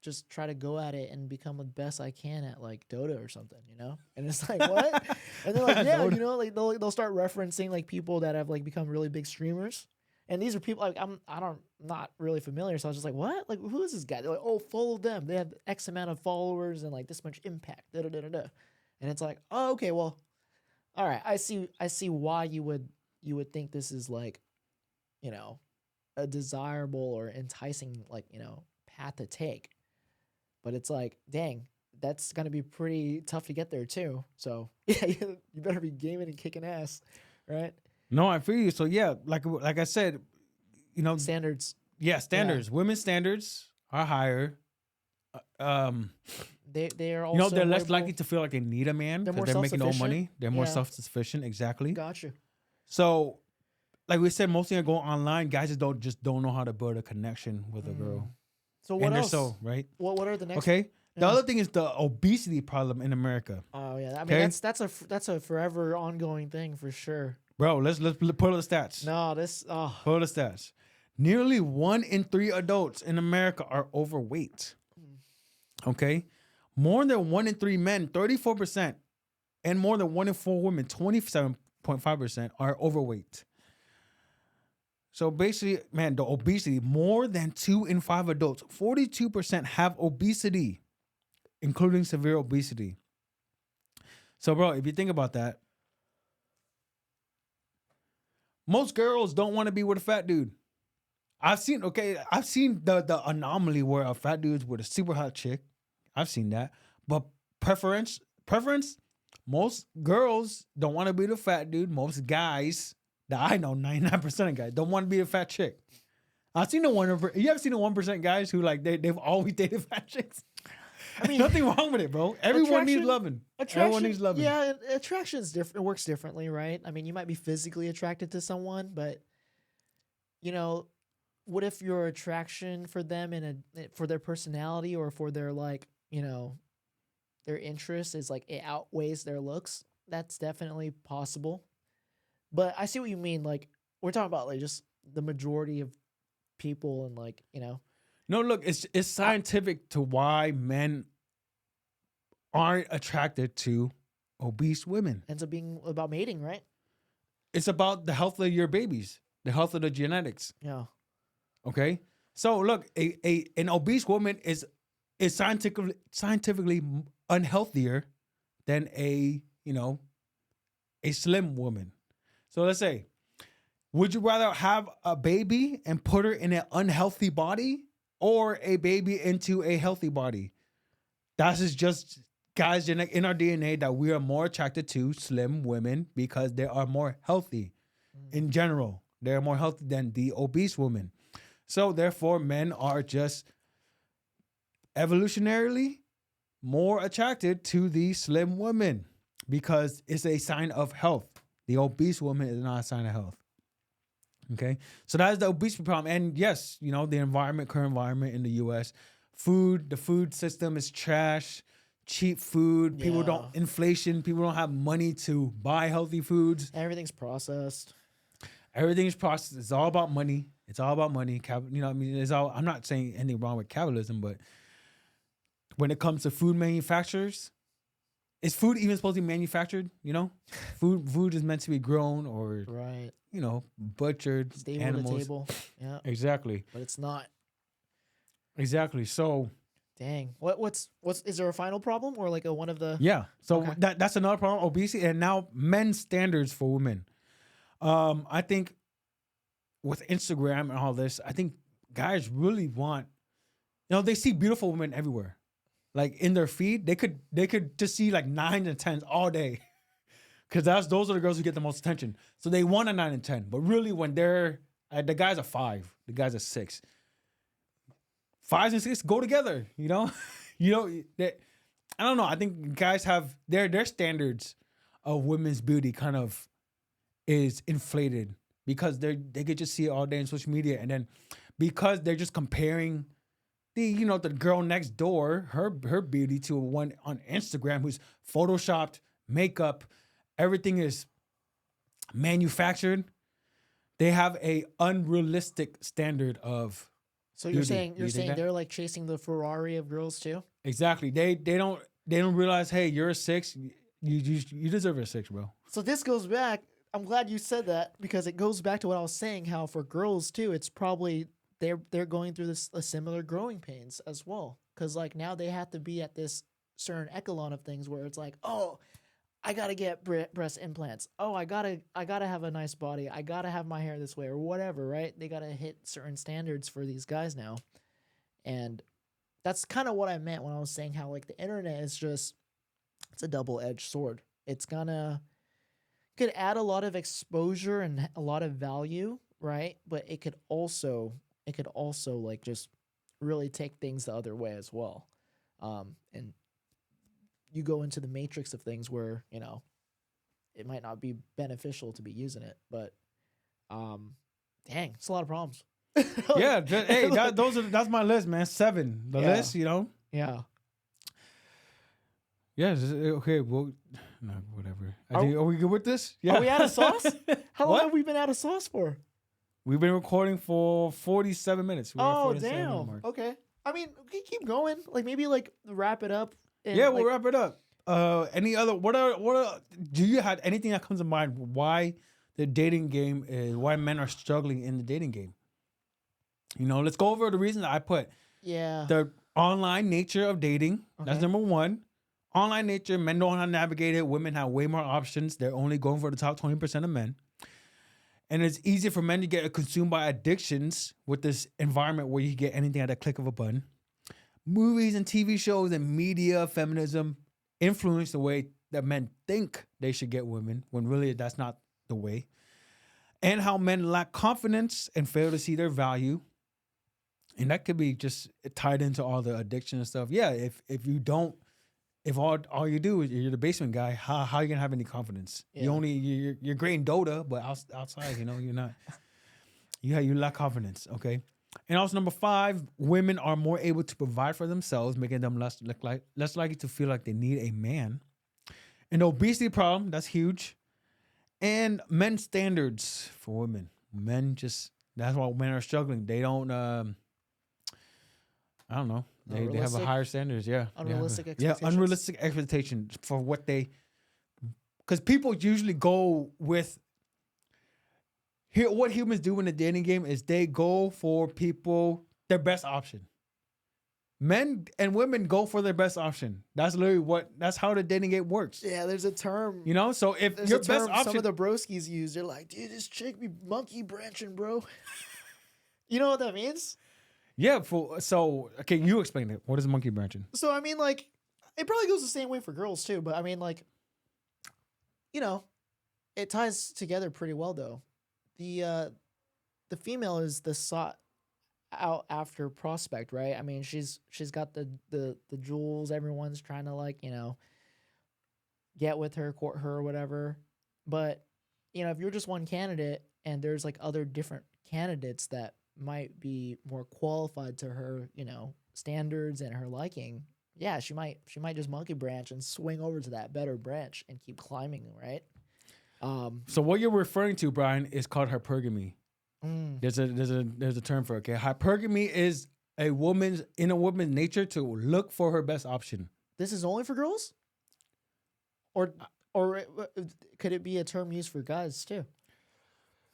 just try to go at it and become the best I can at like Dota or something, And it's like, what? And they're like, yeah, Dota. like they'll start referencing like people that have like become really big streamers. And these are people like I'm not really familiar, so I was just like, what? Like, who is this guy? They're like, oh, follow them. They have X amount of followers and like this much impact. Da, da, da, da, da. And it's like, oh, okay, well, all right. I see why you would think this is like, a desirable or enticing like, path to take. But it's like, dang, that's gonna be pretty tough to get there too. So yeah, you better be gaming and kicking ass, right? No, I feel you. So yeah, like I said, Standards. yeah, standards. Women's standards are higher. Um, They are also they're less more- likely to feel like they need a man They're because more they're making no self-sufficient. money. They're more Yeah. self-sufficient. Exactly. Gotcha. So, like we said, mostly I go online. Guys just don't know how to build a connection with a girl. So what And they're else? so right. What are the next? Okay. The Yeah. other thing is the obesity problem in America. Oh yeah, I mean Okay. that's a forever ongoing thing for sure. Bro, let's pull up the stats. No, this Pull up the stats. Nearly 1 in 3 adults in America are overweight. Okay. More than 1 in 3 men, 34%, and more than 1 in 4 women, 27.5%, are overweight. So basically, man, the obesity, more than 2 in 5 adults, 42% have obesity, including severe obesity. So, bro, if you think about that, most girls don't want to be with a fat dude. I've seen the anomaly where a fat dude's with a super hot chick. I've seen that. But preference, most girls don't want to be the fat dude. Most guys that I know, 99% of guys, don't want to be a fat chick. I've seen the 1%. You ever seen the 1% guys who like they've always dated fat chicks? I mean, nothing wrong with it, bro. Everyone needs loving. Everyone needs loving. Yeah, attraction is different. It works differently, right? I mean, you might be physically attracted to someone, but what if your attraction for them for their personality or for their like, their interest is like it outweighs their looks? That's definitely possible. But I see what you mean. Like we're talking about like just the majority of people and like, No, look, it's scientific to why men aren't attracted to obese women. ends up being about mating, right? It's about the health of your babies, the health of the genetics. Yeah. Okay, so look, an obese woman is scientifically unhealthier than a slim woman. So let's say, would you rather have a baby and put her in an unhealthy body or a baby into a healthy body? That is just, guys, in our DNA that we are more attracted to slim women because they are more healthy in general. They're more healthy than the obese woman. So therefore, men are just evolutionarily more attracted to the slim woman because it's a sign of health. The obese woman is not a sign of health. Okay, so that is the obesity problem. And yes, the current environment in the U.S., the food system is trash. cheap food. People Yeah. don't inflation. People don't have money to buy healthy foods. Everything's processed. Everything's processed. It's all about money. It's all about money. You know, what I mean, it's all. I'm not saying anything wrong with capitalism, but when it comes to food manufacturers, is food even supposed to be manufactured? You know, food is meant to be grown or Right. butchered. Stable animals. to table. Yeah. Exactly. But it's not. Exactly. So Dang. What's is there a final problem or like a one of the yeah. So Okay. that's another problem. Obesity and now men's standards for women. I think with Instagram and all this, I think guys really want, they see beautiful women everywhere. Like in their feed, they could just see like 9 and 10s all day. Cause those are the girls who get the most attention. So they want a 9 and 10. But really when they're the guys are 5, the guys are 6. 5s and 6 go together, that I don't know. I think guys have their standards of women's beauty kind of is inflated because they could just see it all day on social media, and then because they're just comparing the girl next door, her beauty to one on Instagram who's photoshopped, makeup, everything is manufactured. They have a unrealistic standard of So you're beauty. saying Do you think that? they're like chasing the Ferrari of girls too? Exactly. They don't realize, hey, you're a 6. You deserve a 6, bro. So this goes back. I'm glad you said that because it goes back to what I was saying. How for girls too, it's probably they're going through a similar growing pains as well. Because like now they have to be at this certain echelon of things where it's like, oh, I gotta get breast implants. Oh, I gotta have a nice body. I gotta have my hair this way or whatever. Right? They gotta hit certain standards for these guys now, and that's kind of what I meant when I was saying how like the internet is just it's a double-edged sword. It's gonna could add a lot of exposure and a lot of value, right? But it could also like just really take things the other way as well. And you go into the matrix of things where, it might not be beneficial to be using it, but dang, it's a lot of problems. Yeah, hey, that's my list, man. 7, the Yeah. list, Yeah. Yeah, okay, well, no, whatever. Are- Are we good with this? Yeah. Are we out of sauce? How long What? have we been out of sauce for? We've been recording for 47 minutes. We're at Oh 47 minute damn. mark. Okay. I mean, we can keep going. Like maybe like wrap it up. And, Yeah, we'll like, wrap it up. Any other? What are? Do you have anything that comes to mind? Why the dating game is? Why men are struggling in the dating game? Let's go over the reasons I put. Yeah. The online nature of dating. That's Okay. number 1. Online nature. Men don't know how to navigate it. Women have way more options. They're only going for the top 20% of men. And it's easier for men to get consumed by addictions with this environment where you can get anything at a click of a button. Movies and TV shows and media, feminism influence the way that men think they should get women when really that's not the way. And how men lack confidence and fail to see their value. And that could be just tied into all the addiction and stuff. Yeah, if all you do is you're the basement guy, how are you gonna have any confidence? Yeah. You're great in Dota, but outside, you're not. You lack confidence. Okay. And also number 5, women are more able to provide for themselves, making them less likely to feel like they need a man. An obesity problem, that's huge. And men's standards for women. That's why men are struggling. They don't, I don't know. They have a Unrealistic? higher standards, yeah. Unrealistic Yeah, expectations? unrealistic expectations for what because people usually go with, what humans do in the dating game is they go for their best option. Men and women go for their best option. That's how the dating game works. Yeah, there's a term. So if There's your a term best option, some of the broskies use. They're like, dude, this chick be monkey branching, bro. You know what that means? yeah. Okay, you explain it. What is monkey branching? So I mean, like, it probably goes the same way for girls too. But I mean, like, it ties together pretty well though. The female is the sought out after prospect, right? I mean, she's got the jewels. Everyone's trying to like get with her, court her, or whatever. But if you're just one candidate and there's like other different candidates that might be more qualified to her, standards and her liking, yeah, she might just monkey branch and swing over to that better branch and keep climbing, right? So what you're referring to, Brian, is called hypergamy. Mm, There's a term for it. Okay, hypergamy is a woman's nature to look for her best option. this is only for girls, or could it be a term used for guys too?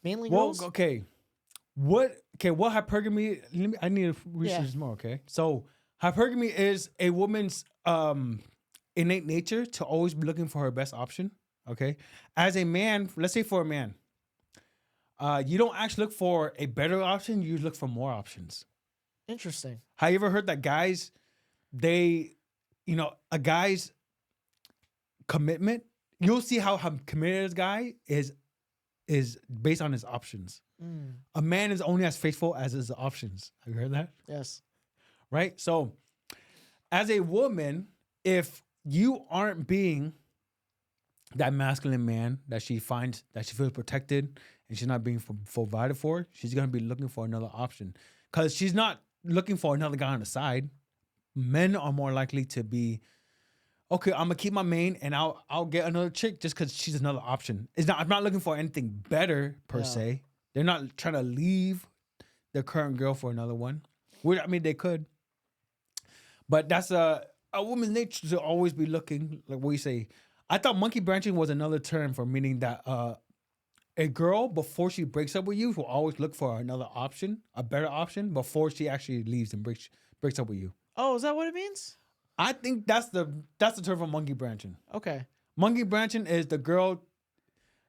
Mainly Well, girls. okay. What hypergamy? I need to research Yeah. this more. Okay, so hypergamy is a woman's innate nature to always be looking for her best option. Okay, as a man, let's say for a man, you don't actually look for a better option. You look for more options. Interesting. Have you ever heard that guys, a guy's commitment? You'll see how committed this guy is based on his options. Mm, A man is only as faithful as his options. Have you heard that? yes. Right? So, as a woman, if you aren't being that masculine man that she finds, that she feels protected and she's not being provided for, she's going to be looking for another option. Because she's not looking for another guy on the side. Men are more likely to be, okay, I'm gonna keep my main and I'll get another chick just because she's another option. I'm not looking for anything better per Yeah. se. They're not trying to leave their current girl for another one. I mean, they could, but that's a woman's nature to always be looking. Like what you say, I thought monkey branching was another term for meaning that a girl before she breaks up with you will always look for another option, a better option before she actually leaves and breaks up with you. Oh, is that what it means? I think that's the term for monkey branching. Okay. Monkey branching is the girl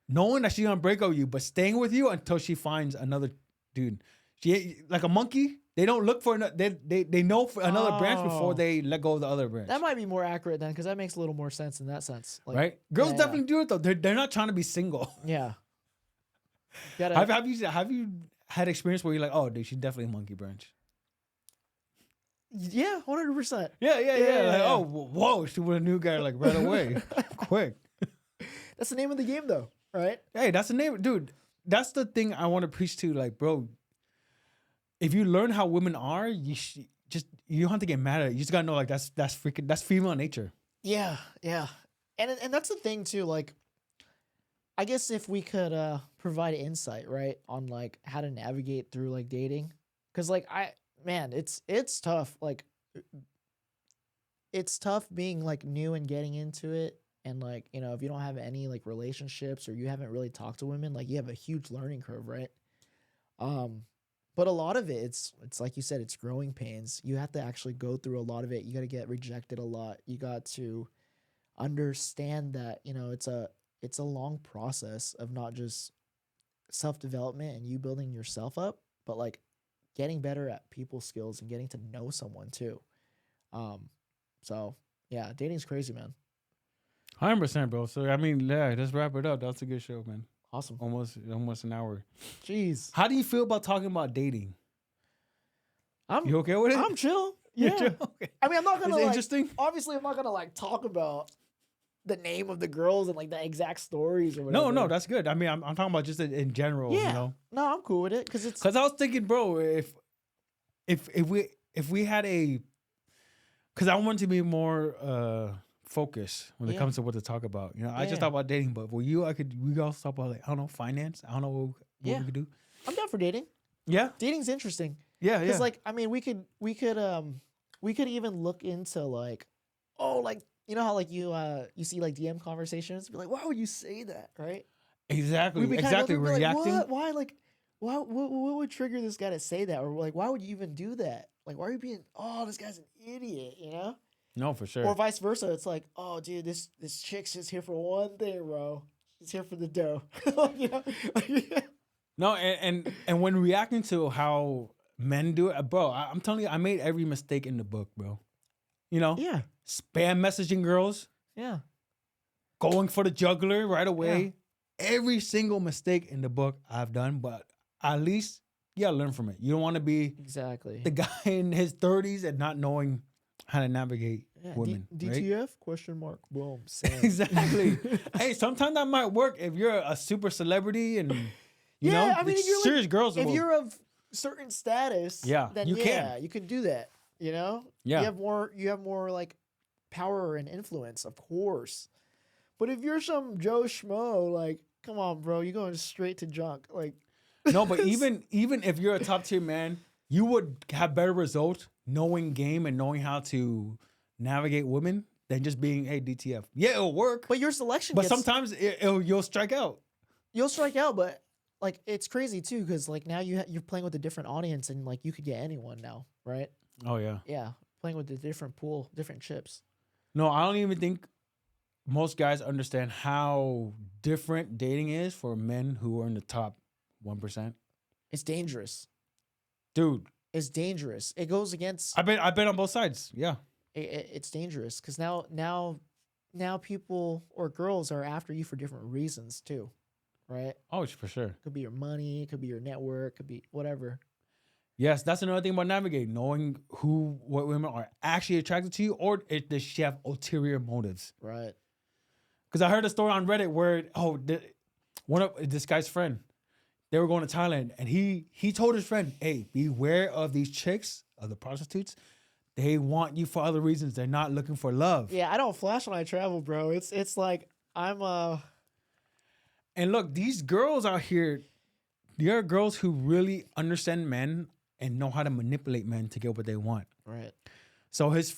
knowing that she's gonna break up with you, but staying with you until she finds another dude. She like a monkey. They don't look for they know for another branch before Oh. they let go of the other branch. That might be more accurate then, because that makes a little more sense in that sense. Like, Right? Girls yeah. definitely do it though. They're not trying to be single. Yeah. Gotta, Have you had experience where you're like, oh, dude, she's definitely a monkey branch. yeah, 100%. Yeah. Like, yeah. oh, whoa, she with a new guy like right away, quick. That's the name of the game, though, right? Hey, that's the name, dude. That's the thing I want to preach to. Like, bro, if you learn how women are, you don't have to get mad at it. You just gotta know, like, that's female nature. Yeah, yeah. And that's the thing too, like, I guess if we could provide insight, right, on like how to navigate through like dating, because like it's tough. Like, it's tough being like new and getting into it, and like, you know, if you don't have any like relationships or you haven't really talked to women, like you have a huge learning curve, right? But a lot of it, it's like you said, it's growing pains. You have to actually go through a lot of it. You got to get rejected a lot. You got to understand that, you know, it's a long process of not just self-development and you building yourself up, but like getting better at people skills and getting to know someone too. So yeah, dating's crazy, man. 100%, bro. So I mean, yeah, let's wrap it up. That's a good show, man. Awesome. Almost an hour. Jeez. How do you feel about talking about dating? You okay with it? I'm chill. You Yeah. chill? Okay. I mean, I'm not Is gonna it like, interesting? obviously I'm not gonna like talk about the name of the girls and like the exact stories or whatever. No, that's good. I mean, I'm talking about just in general. yeah. You know, No, I'm cool with it because it's because I was thinking, bro, if we had a, because I want to be more focused when it Yeah. comes to what to talk about. You know, I just Yeah. talk about dating, but for you, we could also talk about, like, I don't know, finance. I don't know what Yeah. we could do. I'm down for dating. Yeah, Dating's interesting. yeah. Because like, I mean, we could even look into like, oh, like, you know how like you see like DM conversations, be like, why would you say that, right? Exactly. We kinda go Exactly. through and be like, Reacting. what? Why? Like, what would trigger this guy to say that, or like, why would you even do that? Like, why are you being? Oh, this guy's an idiot, you know? No, for sure. Or vice versa. It's like, oh, dude, this chick's just here for one thing, bro. She's here for the dough. You know? No, and when reacting to how men do it, bro, I'm telling you, I made every mistake in the book, bro. You know, Yeah. spam messaging girls, Yeah. going for the juggler right away. Every single mistake in the book I've done, but at least you gotta learn from it. You don't want to be Exactly. the guy in his 30s and not knowing how to navigate women. right? DTF? Question mark. Boom. Same. Exactly. Hey, sometimes that might work if you're a super celebrity and you know, I mean, the if you're serious girls. if will- you're of certain status, Yeah, then you yeah, can. you can do that. You know, Yeah. you have more like power and influence, of course. But if you're some Joe Schmo, like, come on, bro, you're going straight to junk. Like, No, but even if you're a top tier man, you would have better results knowing game and knowing how to navigate women than just being, hey, DTF. Yeah, it'll work. but your selection, But sometimes you'll strike out. you'll strike out. But like, it's crazy too, because like now you're playing with a different audience, and like you could get anyone now, right? Oh, yeah. Yeah, playing with a different pool, different chips. No, I don't even think most guys understand how different dating is for men who are in the top 1%. It's dangerous. Dude, It's dangerous. It goes against. I've been on both sides. Yeah. It's dangerous because now people or girls are after you for different reasons too, right? Oh, for sure. Could be your money, could be your network, could be whatever. Yes, that's another thing about navigating, knowing what women are actually attracted to you, or if they have ulterior motives. Right. Because I heard a story on Reddit where one of this guy's friend, they were going to Thailand, and he told his friend, "Hey, beware of these chicks, of the prostitutes. They want you for other reasons. They're not looking for love." Yeah, I don't flash when I travel, bro. It's like I'm And look, these girls out here, there are girls who really understand men and know how to manipulate men to get what they want. right. So he was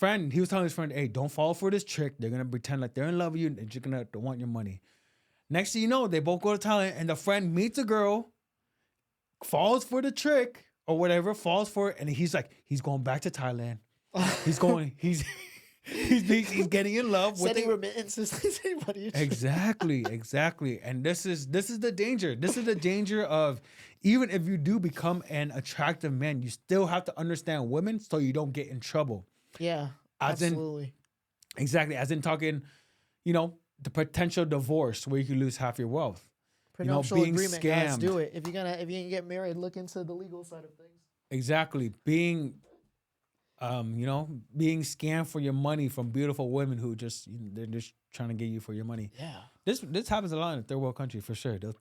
telling his friend, hey, don't fall for this chick. They're going to pretend like they're in love with you and they're going to want your money. Next thing you know, they both go to Thailand and the friend meets a girl, falls for the trick or whatever, falls for it. And he's going back to Thailand. He's getting in love with Sending remittances. Exactly. And this is the danger. This is the danger of, even if you do become an attractive man, you still have to understand women so you don't get in trouble. Yeah, absolutely. Exactly. As in talking, the potential divorce where you could lose half your wealth. Prenuptial being agreement, guys, scammed. do it. If you're gonna get married, look into the legal side of things. Exactly. Being scammed for your money from beautiful women who they're just trying to get you for your money. Yeah. This happens a lot in the third world country for sure. They'll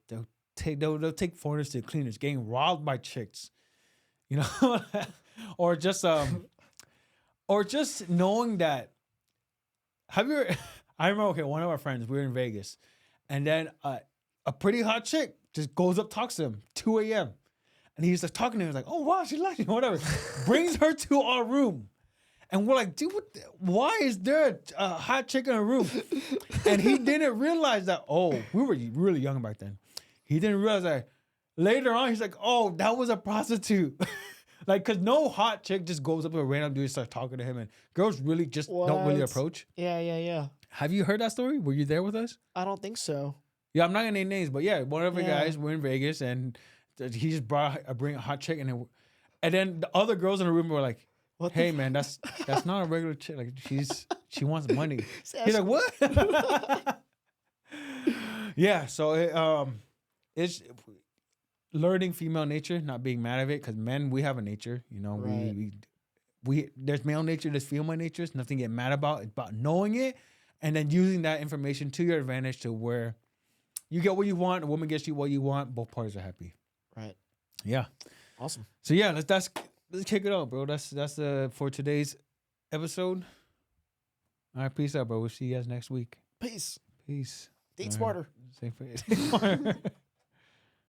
take foreigners to cleaners, getting robbed by chicks, or just knowing that. Have you? I remember. One of our friends, we were in Vegas, and then a pretty hot chick just goes up, talks to him, 2 a.m. And he's like talking to her, like, oh wow, she likes me, whatever. Brings her to our room. And we're like, dude, why is there a hot chick in our room? And he didn't realize that, we were really young back then. He didn't realize that. Later on, he's like, oh, that was a prostitute. Because no hot chick just goes up to a random dude and starts talking to him. And girls really just don't really approach. Yeah. Have you heard that story? Were you there with us? I don't think so. Yeah, I'm not going to name names, but yeah, one of the guys, we're in Vegas, and he just bring a hot chick, and then the other girls in the room were like, "Hey man, that's not a regular chick. Like she wants money." He's like, "What?" Yeah, so it's learning female nature, not being mad at it, because men, we have a nature. Right. We there's male nature, there's female nature. It's nothing to get mad about. It's about knowing it and then using that information to your advantage to where you get what you want, a woman gets you what you want, both parties are happy. Right. Yeah. Awesome. So yeah, let's kick it out, bro. That's for today's episode. All right, peace out, bro. We'll see you guys next week. Peace. Peace. Date smarter. Stay smarter.